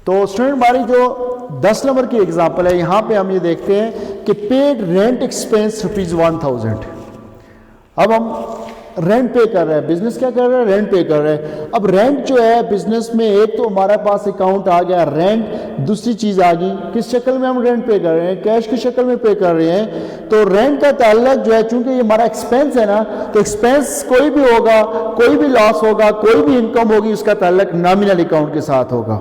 تو اسٹوڈنٹ ہماری جو 10 نمبر کی ایگزامپل ہے، یہاں پہ ہم یہ دیکھتے ہیں کہ پیڈ رینٹ ایکسپینس ₹1000. اب ہم رینٹ پے کر رہے ہیں، بزنس کیا کر رہا ہے؟ رینٹ پے کر رہے ہیں. اب رینٹ جو ہے بزنس میں، ایک تو ہمارے پاس اکاؤنٹ آ گیا رینٹ، دوسری چیز آ گئی کس شکل میں ہم رینٹ پے کر رہے ہیں؟ کیش کی شکل میں پے کر رہے ہیں. تو رینٹ کا تعلق جو ہے، چونکہ یہ ہمارا ایکسپینس ہے نا، تو ایکسپینس کوئی بھی ہوگا، کوئی بھی لاس ہوگا، کوئی بھی انکم ہوگی، اس کا تعلق نامینل اکاؤنٹ کے ساتھ ہوگا.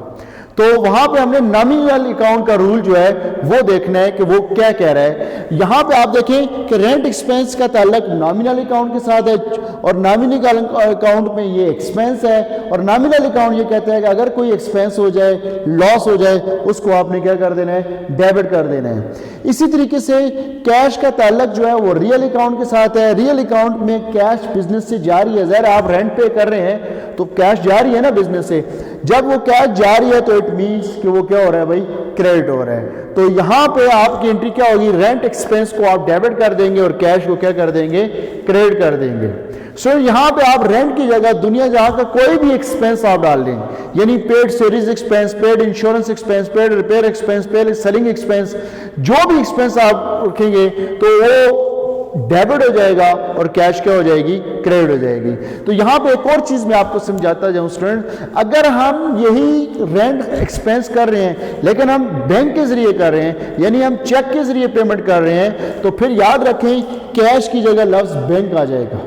تو وہاں پہ ہم نے نامینل اکاؤنٹ کا رول جو ہے وہ دیکھنا ہے کہ وہ کیا کہہ رہا ہے. یہاں پہ آپ دیکھیں کہ رینٹ ایکسپینس کا تعلق نامینل اکاؤنٹ کے ساتھ ہے، اور نامینل اکاؤنٹ میں یہ ایکسپینس ہے، اور نامینل اکاؤنٹ یہ کہتا ہے کہ اگر کوئی ایکسپینس ہو جائے، لاس ہو جائے، اس کو آپ نے کیا کر دینا ہے؟ ڈیبٹ کر دینا ہے. اسی طریقے سے کیش کا تعلق جو ہے وہ ریئل اکاؤنٹ کے ساتھ ہے. ریئل اکاؤنٹ میں کیش بزنس سے جاری ہے. ظاہر آپ رینٹ پے کر رہے ہیں تو کیش جاری ہے نا بزنس سے. جب وہ کیش جاری ہے تو اٹ مینس کہ وہ کیا ہو رہا ہے بھائی؟ کریڈٹ ہو رہا ہے. تو یہاں پہ آپ کی انٹری کیا ہوگی؟ رینٹ ایکسپینس کو آپ ڈیبٹ کر دیں گے اور کیش کو کیا کر دیں گے؟ کریڈٹ کر دیں گے. سو یہاں پہ آپ رینٹ کی جگہ دنیا جہاں کا کوئی بھی ایکسپینس آپ ڈال دیں، یعنی paid salaries expense, paid insurance expense, paid repair expense, paid selling expense, جو بھی ایکسپینس آپ رکھیں گے تو وہ ڈیبٹ ہو جائے گا اور کیش کیا ہو جائے گی؟ کریڈٹ ہو جائے گی. تو یہاں پہ ایک اور چیز میں آپ کو سمجھاتا جاؤں اسٹوڈنٹ، اگر ہم یہی رینٹ ایکسپینس کر رہے ہیں لیکن ہم بینک کے ذریعے کر رہے ہیں، یعنی ہم چیک کے ذریعے پیمنٹ کر رہے ہیں، تو پھر یاد رکھیں کیش کی جگہ لفظ بینک آ جائے گا.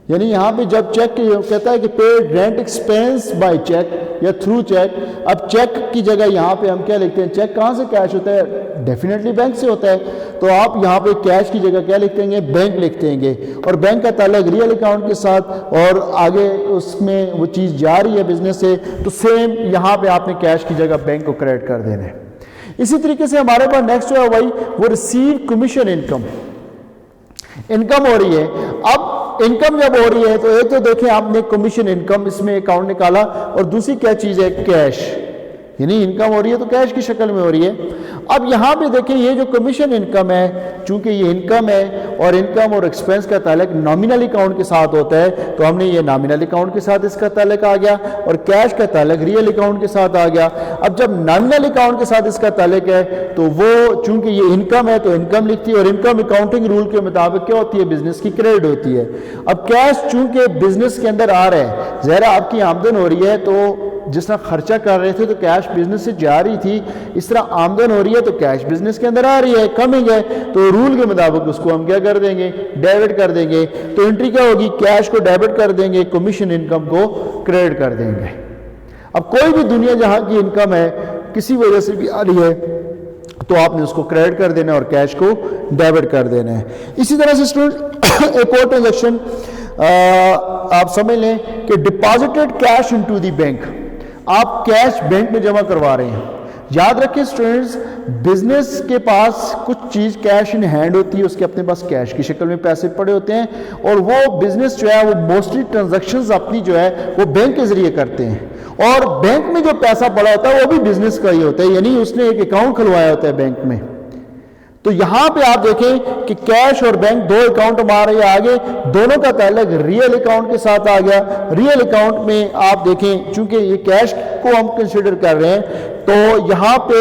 یعنی یہاں پہ جب چیک کہتا ہے کہ paid rent expense by cheque یا تھرو چیک، اب چیک کی جگہ یہاں پہ ہم کیا لکھتے ہیں؟ چیک کہاں سے کیش ہوتا ہے؟ ڈیفینیٹلی بینک سے ہوتا ہے. تو آپ یہاں پہ کیش کی جگہ کیا لکھتے ہیں؟ بینک لکھتے ہیں. اور بینک کا تعلق ریئل اکاؤنٹ کے ساتھ، اور آگے اس میں وہ چیز جاری ہے بزنس سے، تو سیم یہاں پہ آپ نے کیش کی جگہ بینک کو کریڈٹ کر دینا ہے. اسی طریقے سے ہمارے پاس نیکسٹ جو ہے بھائی وہ ریسیو کمیشن انکم ہو رہی ہے. اب انکم جب ہو رہی ہے تو ایک تو دیکھیں آپ نے کمیشن انکم اس میں اکاؤنٹ نکالا، اور دوسری کیا چیز ہے؟ کیش. یعنی انکم ہو رہی ہے تو کیش کی شکل میں ہو رہی ہے. اب یہاں پہ دیکھیں یہ جو کمیشن انکم ہے، چونکہ یہ انکم ہے اور انکم اور ایکسپینس کا تعلق نامینل اکاؤنٹ کے ساتھ ہوتا ہے، تو ہم نے یہ نامینل اکاؤنٹ کے ساتھ اس کا تعلق آ گیا، اور کیش کا تعلق ریئل اکاؤنٹ کے ساتھ آ گیا. اب جب نامینل اکاؤنٹ کے ساتھ اس کا تعلق ہے تو وہ چونکہ یہ انکم ہے تو انکم لکھتی ہے، اور انکم اکاؤنٹنگ رول کے مطابق کیا ہوتی ہے؟ بزنس کی کریڈٹ ہوتی ہے. اب کیش چونکہ بزنس کے اندر آ رہا ہے، ظاہر آپ کی آمدن ہو رہی ہے، تو جس طرح خرچہ کر رہے تھے تو کیش بزنس سے جاری تھی، اس طرح آمدن ہو رہی ہے تو کیش بزنس کے اندر آ رہی ہے، کمنگ ہے، تو رول کے مطابق اس کو ہم کیا کر دیں گے؟ ڈیبٹ کر دیں گے. تو انٹری کیا ہوگی؟ کیش کو ڈیبٹ کر دیں گے، کمیشن انکم کو کریڈٹ کر دیں گے. اب کوئی بھی دنیا جہاں کی انکم ہے کسی وجہ سے بھی آ رہی ہے تو آپ نے اس کو کریڈٹ کر دینا ہے اور کیش کو ڈیبٹ کر دینا ہے. اسی طرح سے اسٹوڈنٹ ایک اور ٹرانزیکشن آپ سمجھ لیں کہ ڈپازٹڈ کیش انٹو دی بینک، آپ کیش بینک میں جمع کروا رہے ہیں. یاد رکھیں اسٹوڈنٹس، بزنس کے پاس کچھ چیز کیش ان ہینڈ ہوتی ہے، اس کے اپنے پاس کیش کی شکل میں پیسے پڑے ہوتے ہیں، اور وہ بزنس جو ہے وہ موسٹلی ٹرانزیکشنز اپنی جو ہے وہ بینک کے ذریعے کرتے ہیں، اور بینک میں جو پیسہ پڑا ہوتا ہے وہ بھی بزنس کا ہی ہوتا ہے، یعنی اس نے ایک اکاؤنٹ کھلوایا ہوتا ہے بینک میں. تو یہاں پہ آپ دیکھیں کہ کیش اور بینک دو اکاؤنٹ ہمارے آگے، دونوں کا تعلق ریئل اکاؤنٹ کے ساتھ آ گیا. ریئل اکاؤنٹ میں آپ دیکھیں چونکہ یہ کیش کو ہم کنسیڈر کر رہے ہیں تو یہاں پہ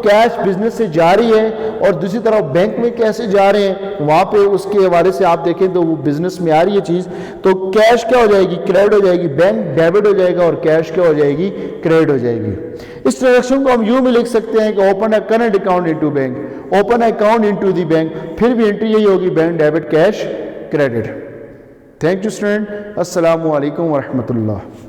کیش بزنس سے جاری ہے، اور دوسری طرف بینک میں کیسے جا رہے ہیں وہاں پہ اس کے حوالے سے آپ دیکھیں تو وہ بزنس میں آ رہی ہے چیز، تو کیش کیا ہو جائے گی؟ کریڈٹ ہو جائے گی، بینک ڈیبٹ ہو جائے گا، اور کیش کیا ہو جائے گی؟ کریڈٹ ہو جائے گی. اس ٹرانزیکشن کو ہم یوں بھی لکھ سکتے ہیں کہ open a current account into bank, open a account into the bank, پھر بھی انٹری یہی ہوگی bank debit cash credit. Thank you student. السلام علیکم ورحمۃ اللہ.